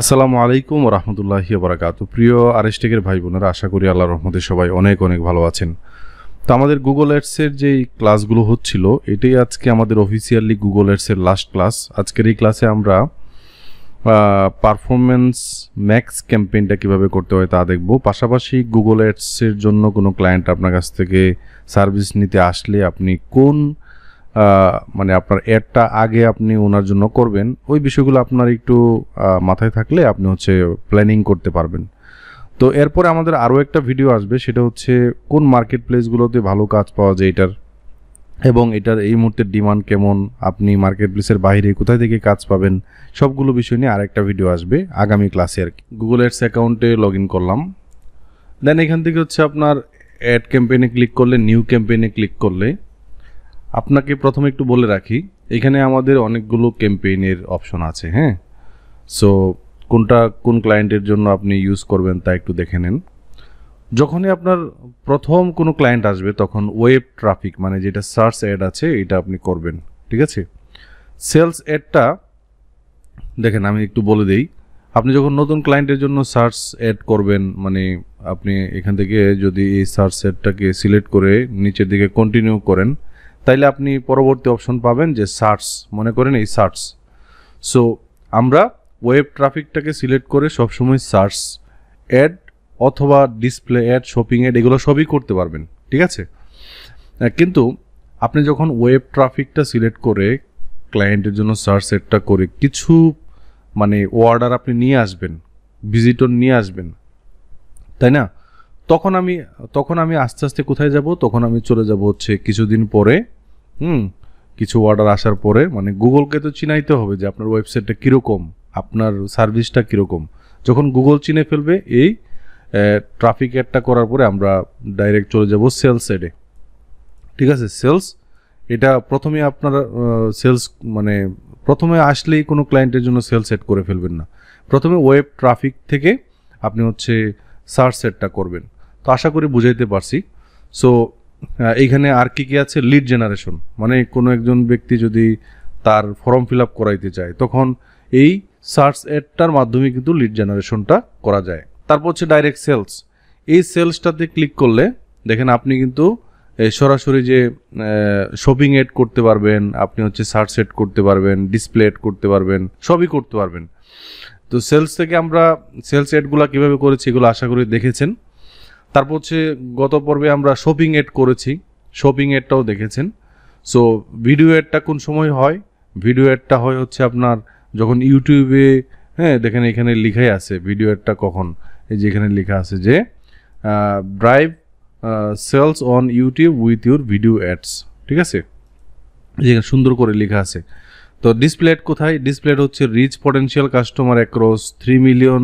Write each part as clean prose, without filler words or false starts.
আসসালামু আলাইকুম ওয়া রাহমাতুল্লাহি ওয়া বারাকাতুহু। প্রিয় আরএসটেকের ভাই বোনেরা, আশা করি আল্লাহর রহমতে সবাই অনেক অনেক ভালো আছেন। তো আমাদের গুগল অ্যাডসের যেই ক্লাসগুলো হচ্ছিল, এটাই আজকে আমাদের অফিসিয়ালি গুগল অ্যাডসের লাস্ট ক্লাস। আজকের এই ক্লাসে আমরা পারফরমেন্স ম্যাক্স ক্যাম্পেইনটা কীভাবে করতে হয় তা দেখব। পাশাপাশি গুগল অ্যাডসের জন্য কোনো ক্লায়েন্ট আপনার কাছ থেকে সার্ভিস নিতে আসলে আপনি কোন মানে আপনার অ্যাডটা আগে আপনি ওনার জন্য করবেন, ওই বিষয়গুলো আপনার একটু মাথায় থাকলে আপনি প্ল্যানিং করতে পারবেন। তো এরপরে আমাদের আরও একটা ভিডিও আসবে, সেটা হচ্ছে কোন মার্কেট প্লেসগুলোতে ভালো কাজ পাওয়া যায় এটার, এবং এটার এই মুহূর্তে ডিমান্ড কেমন, আপনি মার্কেট প্লেসের বাইরে কোথায় থেকে কাজ পাবেন, সবগুলো বিষয় নিয়ে আরেকটা ভিডিও আসবে আগামী ক্লাসে আর কি। গুগল অ্যাডস অ্যাকাউন্টে লগ ইন করলাম, দেন এখান থেকে আপনার অ্যাড ক্যাম্পেইনে ক্লিক করলে, নিউ ক্যাম্পেইনে ক্লিক করলে আপনাকে প্রথমে একটু বলে রাখি, এখানে আমাদের অনেকগুলো ক্যাম্পেইনের অপশন আছে। হ্যাঁ, সো কোন ক্লায়েন্টের জন্য আপনি ইউজ করবেন তা একটু দেখে নেন। যখনই আপনার প্রথম কোনো ক্লায়েন্ট আসবে তখন ওয়েব ট্রাফিক মানে যেটা সার্চ অ্যাড আছে এটা আপনি করবেন, ঠিক আছে। সেলস অ্যাডটা দেখেন, আমি একটু বলে দেই, আপনি যখন নতুন ক্লায়েন্টের জন্য সার্চ অ্যাড করবেন, মানে আপনি এখান থেকে যদি এই সার্চ অ্যাডটাকে সিলেক্ট করে নিচের দিকে কন্টিনিউ করেন, তাইলে আপনি পরবর্তী অপশন পাবেন যে সার্চ, মনে করেন এই সার্চ। সো আমরা ওয়েব ট্রাফিকটাকে সিলেক্ট করে সবসময় সার্চ অ্যাড অথবা ডিসপ্লে অ্যাড, শপিং অ্যাড, এগুলো সবই করতে পারবেন, ঠিক আছে। কিন্তু আপনি যখন ওয়েব ট্রাফিকটা সিলেক্ট করে ক্লায়েন্টের জন্য সার্চ অ্যাডটা করে কিছু মানে অর্ডার আপনি নিয়ে আসবেন, ভিজিটর নিয়ে আসবেন, তাই না, তখন আমি আস্তে আস্তে কোথায় যাব, তখন আমি চলে যাব কিছুদিন পরে, কিছু অর্ডার আসার পরে, মানে গুগলকে তো চিনাইতে হবে যে আপনার ওয়েবসাইটটা কীরকম, আপনার সার্ভিসটা কীরকম। যখন গুগল চিনে ফেলবে এই ট্রাফিক অ্যাডটা করার পরে আমরা ডাইরেক্ট চলে যাব সেলস অ্যাডে, ঠিক আছে। সেলস, এটা প্রথমে আপনারা সেলস মানে প্রথমে আসলেই কোনো ক্লায়েন্টের জন্য সেলস অ্যাড করে ফেলবেন না, প্রথমে ওয়েব ট্রাফিক থেকে আপনি সার্চ অ্যাডটা করবেন। তো আশা করি বুঝাইতে পারছি। সো এইখানে আর কি আছে, লিড জেনারেশন, মানে কোনো একজন ব্যক্তি যদি তার ফর্ম ফিল আপ করাইতে চায় তখন এই সার্চ অ্যাডটার মাধ্যমে কিন্তু লিড জেনারেশনটা করা যায়। তারপর ডাইরেক্ট সেলস, এই সেলসটাতে ক্লিক করলে দেখেন আপনি কিন্তু সরাসরি যে শপিং অ্যাড করতে পারবেন, আপনি সার্চ অ্যাড করতে পারবেন, ডিসপ্লে অ্যাড করতে পারবেন, সবই করতে পারবেন। তো সেলস থেকে আমরা সেলস অ্যাডগুলো কীভাবে করেছি এগুলো আশা করি দেখেছেন। তারপর গত পর্বে আমরা শপিং অ্যাড করেছি, শপিং অ্যাডটাও দেখেছেন। সো ভিডিও অ্যাডটা কোন সময় হয়, ভিডিও অ্যাডটা হয় আপনার যখন ইউটিউবে, হ্যাঁ দেখেন এখানে লেখাই আছে ভিডিও অ্যাডটা কখন, এই যে এখানে লেখা আছে যে drive sales on YouTube with your video ads, ঠিক আছে, যেখানে সুন্দর করে লেখা আছে। তো ডিসপ্লে অ্যাড কোথায়, display ad reach potential customer across 3 million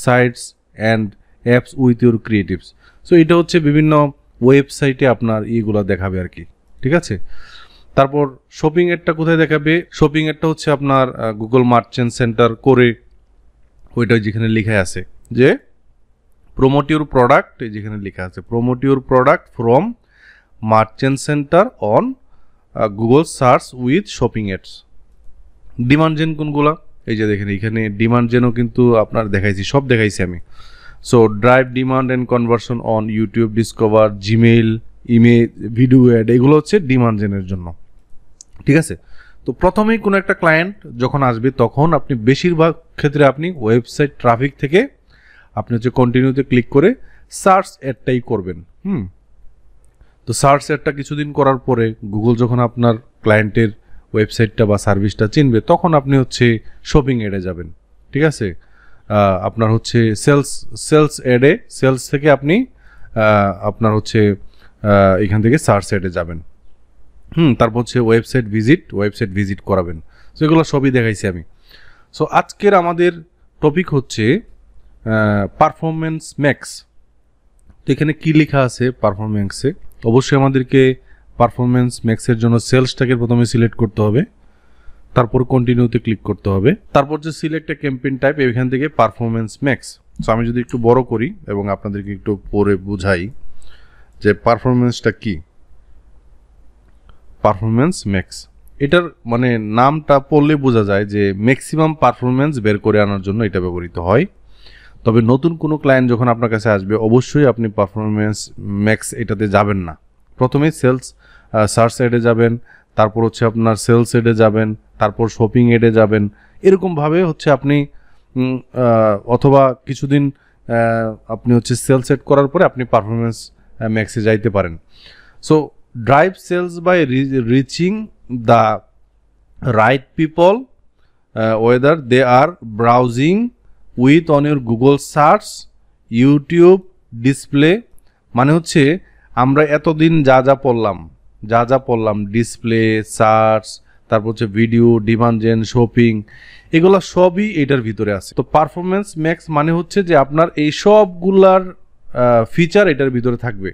sites and apps with your creatives. So এটা বিভিন্ন ওয়েবসাইটে আপনার ইগুলো দেখাবে আর কি, ঠিক আছে। তারপর শপিং অ্যাডটা কোথায় দেখাবে, শপিং অ্যাডটা আপনার গুগল মার্চেন্ট সেন্টার করে, ওইটা যেখানে লেখা আছে যে প্রমোট ইউর প্রোডাক্ট, যেখানে লেখা আছে promote your product from merchant center on Google search with shopping ads. Demand gen কোনগুলা, এই যে দেখেন এখানে ডিমান্ড জেনও কিন্তু আপনার দেখাইছি, সব দেখাইছি আমি। So drive demand and conversion on YouTube, discover, Gmail, image, video ad, এগুলো ডিমান্ড জেনের জন্য, ঠিক আছে। তো প্রথমেই কোনো একটা ক্লায়েন্ট যখন আসবে তখন আপনি বেশিরভাগ ক্ষেত্রে আপনি ওয়েবসাইট ট্রাফিক থেকে আপনি কন্টিনিউতে ক্লিক করে সার্চ অ্যাডটাই করবেন। তো সার্চ অ্যাডটা কিছুদিন করার পরে গুগল যখন আপনার ক্লায়েন্টের ওয়েবসাইটটা বা সার্ভিসটা চিনবে তখন আপনি শপিং অ্যাডে যাবেন, ঠিক আছে। আপনার সেলস অ্যাডে, সেলস থেকে আপনি আপনার এখান থেকে সার্চ অ্যাডে যাবেন। তারপর ওয়েবসাইট ভিজিট করাবেন। সো এগুলো সবই দেখাইছি আমি। সো আজকের আমাদের টপিক পারফরমেন্স ম্যাক্স। তো এখানে কী লেখা আছে পারফরমেন্সে, অবশ্যই আমাদেরকে পারফরমেন্স ম্যাক্সের জন্য সেলসটাকে প্রথমে সিলেক্ট করতে হবে, তারপর কন্টিনিউতে ক্লিক করতে হবে, তারপর সিলেক্ট এ ক্যাম্পেইন টাইপ, এখান থেকে পারফরমেন্স ম্যাক্স। সো আমি যদি একটু বড় করি এবং আপনাদেরকে একটু পরে বুঝাই যে পারফরমেন্সটা কি। পারফরমেন্স ম্যাক্স এটার মানে নামটা পড়লে বোঝা যায় যে ম্যাক্সিমাম পারফরমেন্স বের করে আনার জন্য এটা ব্যবহৃত হয়। তবে নতুন কোনো ক্লায়েন্ট যখন আপনার কাছে আসবে অবশ্যই আপনি পারফরমেন্স ম্যাক্স এটাতে যাবেন না। প্রথমে সেলস সার্চ এডে যাবেন, তারপর হচ্ছে আপনার সেলস এডে যাবেন, তারপর শপিং এডে যাবেন। এরকমভাবে হচ্ছে আপনি অথবা কিছুদিন আপনি হচ্ছে সেলস এড করার পরে আপনি পারফরমেন্স ম্যাক্সে যাইতে পারেন। So drive sales by reaching the right people whether they are browsing with on your Google search, YouTube display. মানে হচ্ছে আমরা এতদিন যা যা পড়লাম ডিসপ্লে, সার্চ, তারপর হচ্ছে ভিডিও, ডিমান্ড জেন, শপিং, এগুলো সবই এটার ভিতরে আছে। তো পারফরমেন্স ম্যাক্স মানে হচ্ছে যে আপনার এই সবগুলার ফিচার এটার ভিতরে থাকবে।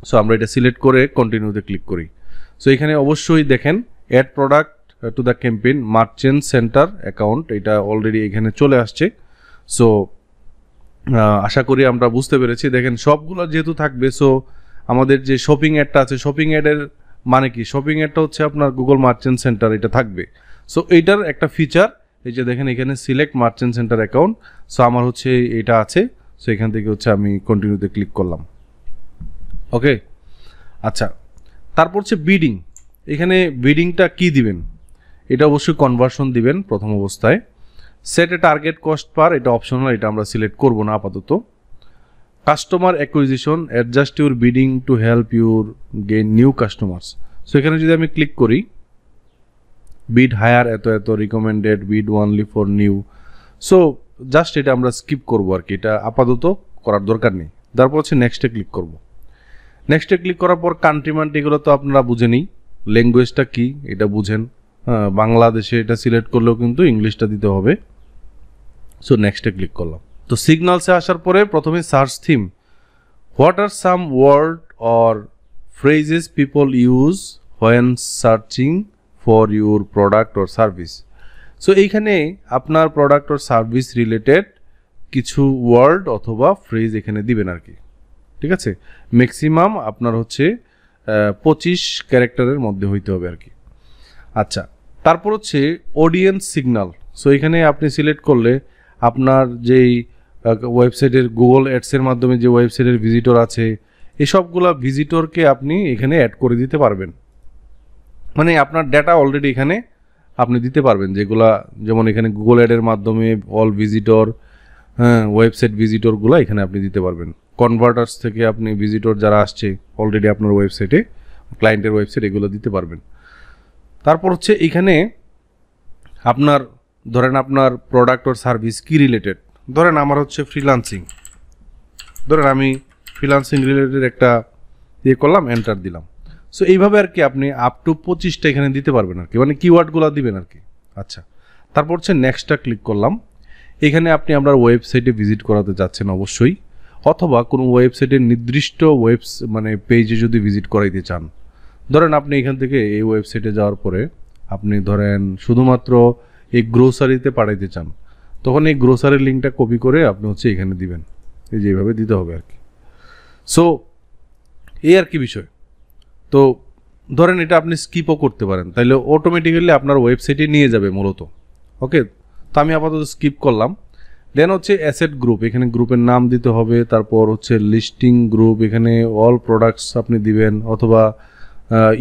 সো আমরা এটা সিলেক্ট করে কন্টিনিউতে ক্লিক করি। সো এখানে অবশ্যই দেখেন ad product to the campaign merchant center account, এটা অলরেডি এখানে চলে আসছে। সো আশা করি আমরা বুঝতে পেরেছি। দেখেন সবগুলো যেহেতু থাকবে, সো আমাদের যে শপিং অ্যাডটা আছে, শপিং অ্যাডের মানে কি, শপিং অ্যাডটা হচ্ছে আপনার গুগল মার্চেন্ট সেন্টার, এটা থাকবে। সো এইটার একটা ফিচার, এই যে দেখেন এখানে select merchant center account. So আমার হচ্ছে এটা আছে। সো এখান থেকে হচ্ছে আমি কন্টিনিউতে ক্লিক করলাম। ওকে, আচ্ছা, তারপর হচ্ছে বিডিং। এখানে বিডিংটা কি দিবেন, এটা অবশ্যই কনভার্সন দিবেন প্রথম অবস্থায়। Set a target cost per, এটা অপশনাল, এটা আমরা সিলেক্ট করব না আপাতত। Customer acquisition, adjust your bidding to help your gain new customers. So এখানে যদি আমি ক্লিক করি, বিড হায়ার এত এত, recommended, bid only for new. So just এটা আমরা স্কিপ করব আর কি, এটা আপাতত করার দরকার নেই। তারপর হচ্ছে নেক্সটে ক্লিক করব। নেক্সটে ক্লিক করার পর কান্ট্রি মান্ট্রি এগুলো তো আপনারা বুঝেনই, ল্যাঙ্গুয়েজটা কি এটা বুঝেন। হ্যাঁ, বাংলাদেশে এটা সিলেক্ট করলেও কিন্তু ইংলিশটা দিতে হবে। সো নেক্সটে ক্লিক করলাম। তো সিগনালসে আসার পরে প্রথমে search theme, what are some word or phrases people use when searching for your product or service. So এইখানে আপনার প্রোডাক্ট অর সার্ভিস রিলেটেড কিছু ওয়ার্ড অথবা ফ্রেজ এখানে দিবেন আর কি, ঠিক আছে। ম্যাক্সিমাম আপনার হচ্ছে 25 ক্যারেক্টারের মধ্যে হইতে হবে আর কি। আচ্ছা, তারপর হচ্ছে অডিয়েন্স সিগন্যাল। সো এখানে আপনি সিলেক্ট করলে আপনার যেই ওয়েবসাইটের গুগল অ্যাডসের মাধ্যমে যে ওয়েবসাইটের ভিজিটর আছে, এসবগুলা ভিজিটরকে আপনি এখানে অ্যাড করে দিতে পারবেন। মানে আপনার ডেটা অলরেডি এখানে আপনি দিতে পারবেন, যেগুলা যেমন এখানে গুগল অ্যাডের মাধ্যমে অল ভিজিটর, হ্যাঁ, ওয়েবসাইট ভিজিটরগুলো এখানে আপনি দিতে পারবেন। কনভার্টার্স থেকে আপনি ভিজিটর যারা আসছে অলরেডি আপনার ওয়েবসাইটে, ক্লায়েন্টের ওয়েবসাইট, এগুলো দিতে পারবেন। তারপর হচ্ছে এখানে আপনার ধরেন আপনার প্রোডাক্ট ওর সার্ভিস কি রিলেটেড, ধরেন আমার হচ্ছে ফ্রিল্যান্সিং, ধরেন আমি ফ্রিল্যান্সিং রিলেটেড একটা ইয়ে করলাম, এন্টার দিলাম। সো এইভাবে আর কি আপনি আপ টু 25টা এখানে দিতে পারবেন আর কি, মানে কিওয়ার্ডগুলো দিবেন আর কি। আচ্ছা, তারপর হচ্ছে নেক্সটটা ক্লিক করলাম। এখানে আপনি আপনার ওয়েবসাইটে ভিজিট করাতে যাচ্ছেন অবশ্যই, অথবা কোনো ওয়েবসাইটের নির্দিষ্ট মানে পেজে যদি ভিজিট করাইতে চান। ধরেন আপনি এখান থেকে এই ওয়েবসাইটে যাওয়ার পরে আপনি ধরেন শুধুমাত্র এই গ্রোসারিতে পাঠাইতে চান, তখন এই গ্রোসারির লিঙ্কটা কপি করে আপনি হচ্ছে এখানে দিবেন, এই যে এইভাবে দিতে হবে আর কি। সো এই আর কি বিষয়। তো ধরেন এটা আপনি স্কিপও করতে পারেন, তাইলে অটোমেটিক্যালি আপনার ওয়েবসাইটে নিয়ে যাবে মূলত। ওকে, তো আমি আপাতত স্কিপ করলাম। দেন হচ্ছে অ্যাসেট গ্রুপ, এখানে গ্রুপের নাম দিতে হবে। তারপর হচ্ছে লিস্টিং গ্রুপ, এখানে অল প্রোডাক্টস আপনি দিবেন, অথবা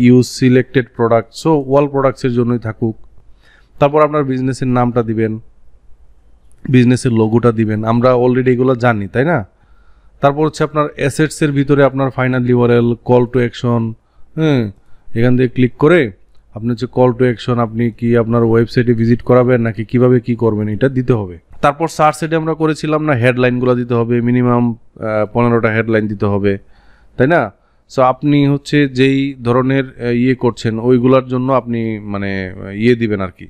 use selected product, so all প্রোডাক্টসের জন্যই থাকুক। তারপর আপনার বিজনেসের নামটা দিবেন, বিজনেসের লোগোটা দিবেন, আমরা অলরেডি এগুলো জানি তাই না। তারপর হচ্ছে আপনার অ্যাসেটসের ভিতরে আপনার final URL, call to action, হ্যাঁ, এখান থেকে ক্লিক করে আপনি হচ্ছে কল টু অ্যাকশন, আপনি কি আপনার ওয়েবসাইটে ভিজিট করাবেন নাকি কিভাবে কি করবেন এটা দিতে হবে। তারপর সার্চ সেটে আমরা করেছিলাম না, হেডলাইনগুলো দিতে হবে, মিনিমাম 15টা হেডলাইন দিতে হবে, তাই না। সো আপনি হচ্ছে যেই ধরনের ইয়ে করছেন ওইগুলোর জন্য আপনি মানে ইয়ে দিবেন আর কি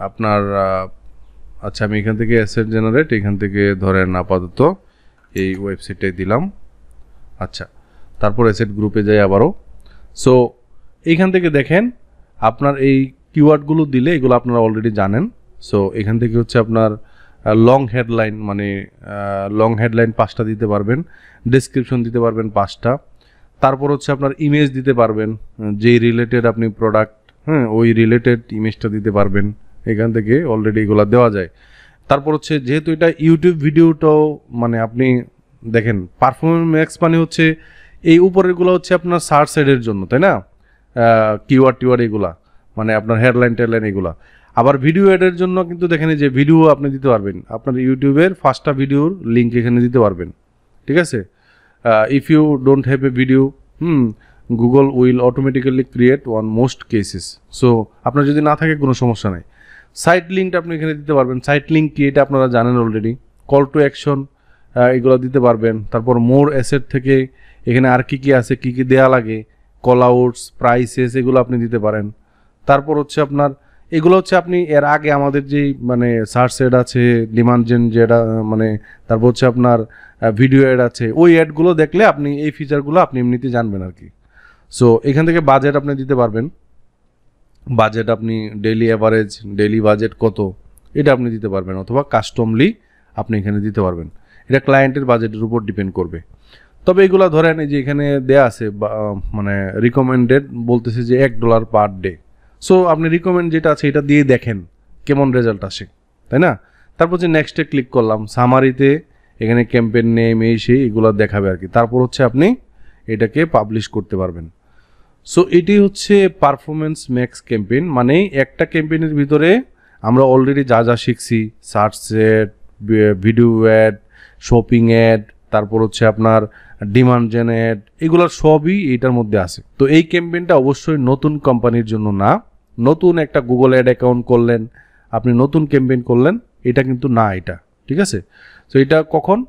আপনার। আচ্ছা, আমি এখান থেকে অ্যাসেট জেনারেট, এখান থেকে ধরেন আপাতত এই ওয়েবসাইটটাই দিলাম। আচ্ছা, তারপর অ্যাসেট গ্রুপে যাই আবারও। সো এইখান থেকে দেখেন আপনার এই কিওয়ার্ডগুলো দিলে এগুলো আপনারা অলরেডি জানেন। সো এখান থেকে হচ্ছে আপনার লং হেডলাইন, মানে লং হেডলাইন 5টা দিতে পারবেন, ডেসক্রিপশন দিতে পারবেন 5টা। তারপর হচ্ছে আপনার ইমেজ দিতে পারবেন, যেই রিলেটেড আপনি প্রোডাক্ট, হ্যাঁ ওই রিলেটেড ইমেজটা দিতে পারবেন। এখান থেকে অলরেডি এগুলো দেওয়া যায়। তারপর হচ্ছে যেহেতু এটা ইউটিউব ভিডিওটাও মানে আপনি দেখেন পারফরমেন্স ম্যাক্স মানে হচ্ছে এই উপরেরগুলো হচ্ছে আপনার সার্চ সাইডের জন্য, তাই না? কিওয়ার্ড এগুলা মানে আপনার হেডলাইন টেডলাইন এগুলা। আবার ভিডিও অ্যাডের জন্য কিন্তু দেখেন যে ভিডিও আপনি দিতে পারবেন, আপনার ইউটিউবের 5টা ভিডিওর লিঙ্ক এখানে দিতে পারবেন, ঠিক আছে? If you don't have a video, Google will automatically create one most cases. So আপনার যদি না থাকে কোনো সমস্যা নাই। সাইট লিঙ্কটা আপনি এখানে দিতে পারবেন। সাইট লিঙ্ক কি এটা আপনারা জানেন অলরেডি। কল টু অ্যাকশন এগুলো দিতে পারবেন। তারপর মোর অ্যাসেট থেকে এখানে আর কি আছে, কি দেয়া লাগে, কল আউটস, প্রাইসেস এগুলো আপনি দিতে পারেন। তারপর হচ্ছে আপনার এগুলো হচ্ছে আপনি এর আগে আমাদের যেই মানে সার্চ অ্যাড আছে, ডিমান্ড জেন যেটা মানে, তারপর হচ্ছে আপনার ভিডিও অ্যাড আছে, ওই অ্যাডগুলো দেখলে আপনি এই ফিচারগুলো আপনি এমনিতে জানবেন আর কি। সো এখান থেকে বাজেট আপনি দিতে পারবেন। বাজেট আপনি ডেইলি অ্যাভারেজ, ডেইলি বাজেট কত এটা আপনি দিতে পারবেন, অথবা কাস্টমলি আপনি এখানে দিতে পারবেন। এটা ক্লায়েন্টের বাজেটের উপর ডিপেন্ড করবে। তবে এগুলো ধরেন এই যে এখানে দেয়া আছে মানে রিকমেন্ডেড বলতেছে যে $1 পার ডে। সো আপনি রিকমেন্ড যেটা আছে এটা দিয়ে দেখেন কেমন রেজাল্ট আসে, তাই না? তারপর যে নেক্সটে ক্লিক করলাম, সামারিতে এখানে ক্যাম্পেইন নেম এই সেই এগুলো দেখাবে আর কি। তারপর হচ্ছে আপনি এটাকে পাবলিশ করতে পারবেন। সো এটি হচ্ছে পারফরমেন্স ম্যাক্স ক্যাম্পেইন। মানে একটা ক্যাম্পেইনের ভিতরে আমরা অলরেডি যা যা শিখছি, search ad, video ad, shopping ad, তারপর হচ্ছে আপনার ডিমান্ড জেন অ্যাড, এগুলোর সবই এইটার মধ্যে আছে। তো এই ক্যাম্পেইনটা অবশ্যই নতুন কোম্পানির জন্য না। নতুন একটা গুগল অ্যাড অ্যাকাউন্ট করলেন, আপনি নতুন ক্যাম্পেইন করলেন, এটা কিন্তু না এটা, ঠিক আছে? তো এটা কখন,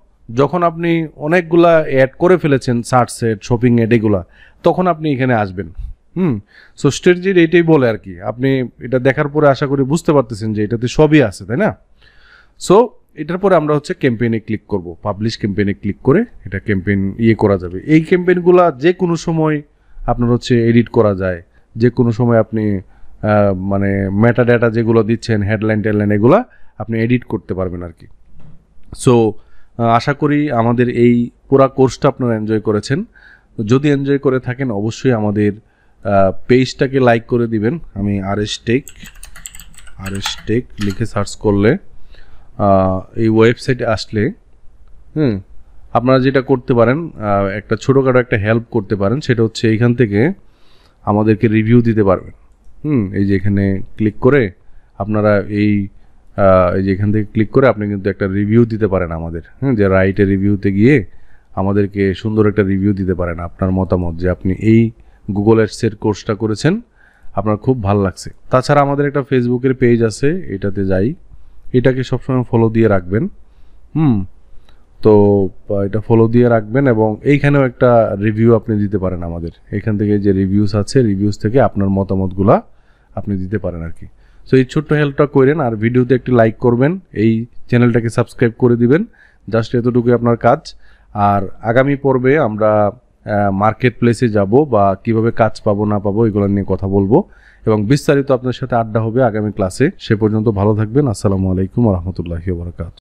যখন আপনি অনেকগুলা অ্যাড করে ফেলেছেন, সার্চ অ্যাড, শপিং অ্যাড এগুলা, তখন আপনি এখানে আসবেন। সো স্ট্র্যাটেজির এইটাই বলে আর কি। আপনি এটা দেখার পরে আশা করি বুঝতে পারতেছেন যে এটাতে সবই আছে, তাই না? সো এটার পরে আমরা হচ্ছে ক্যাম্পেইনে ক্লিক করব, পাবলিশ ক্যাম্পেইনে ক্লিক করে এটা ক্যাম্পেইন করা যাবে। এই ক্যাম্পেইনগুলা যে কোনো সময় আপনার হচ্ছে এডিট করা যায়, যে কোনো সময় আপনি মানে মেটা ডেটা যেগুলো দিচ্ছেন, হেডলাইন টেডলাইন এগুলা আপনি এডিট করতে পারবেন আর কি। সো আশা করি আমাদের এই পুরা কোর্সটা আপনারা এনজয় করেছেন। যদি এনজয় করে থাকেন অবশ্যই আমাদের পেজটাকে লাইক করে দিবেন। আমি RS টেক লিখে সার্চ করলে এই ওয়েবসাইটে আসলে আপনারা যেটা করতে পারেন, একটা ছোটোখাটো একটা হেল্প করতে পারেন, সেটা হচ্ছে এইখান থেকে আমাদেরকে রিভিউ দিতে পারবেন। এই যে এখানে ক্লিক করে আপনারা এই যে এখান থেকে ক্লিক করে আপনি কিন্তু একটা রিভিউ দিতে পারেন আমাদের, যে রাইটে রিভিউতে গিয়ে আমাদেরকে সুন্দর একটা রিভিউ দিতে পারেন, আপনার মতামত যে আপনি এই গুগল অ্যাডসের কোর্সটা করেছেন, আপনার খুব ভালো লাগছে। তাছাড়া আমাদের একটা ফেসবুকের পেজ আছে, এটাতে যাই, এটাকে সবসময় ফলো দিয়ে রাখবেন। তো এটা ফলো দিয়ে রাখবেন এবং এইখানেও একটা রিভিউ আপনি দিতে পারেন আমাদের। এখান থেকে যে রিভিউস আছে, রিভিউস থেকে আপনার মতামতগুলা আপনি দিতে পারেন আর কি। সো এই ছোট্ট হেল্পটা করেন, আর ভিডিওতে একটি লাইক করবেন, এই চ্যানেলটাকে সাবস্ক্রাইব করে দিবেন, জাস্ট এতটুকুই আপনার কাজ। আর আগামী পর্বে আমরা মার্কেট প্লেসে যাব বা কিভাবে কাজ পাবো না পাবো এগুলো নিয়ে কথা বলবো এবং বিস্তারিত আপনার সাথে আড্ডা হবে আগামী ক্লাসে। সে পর্যন্ত ভালো থাকবেন। আসসালামু আলাইকুম ওয়া রাহমাতুল্লাহি ওয়া বারাকাতুহু।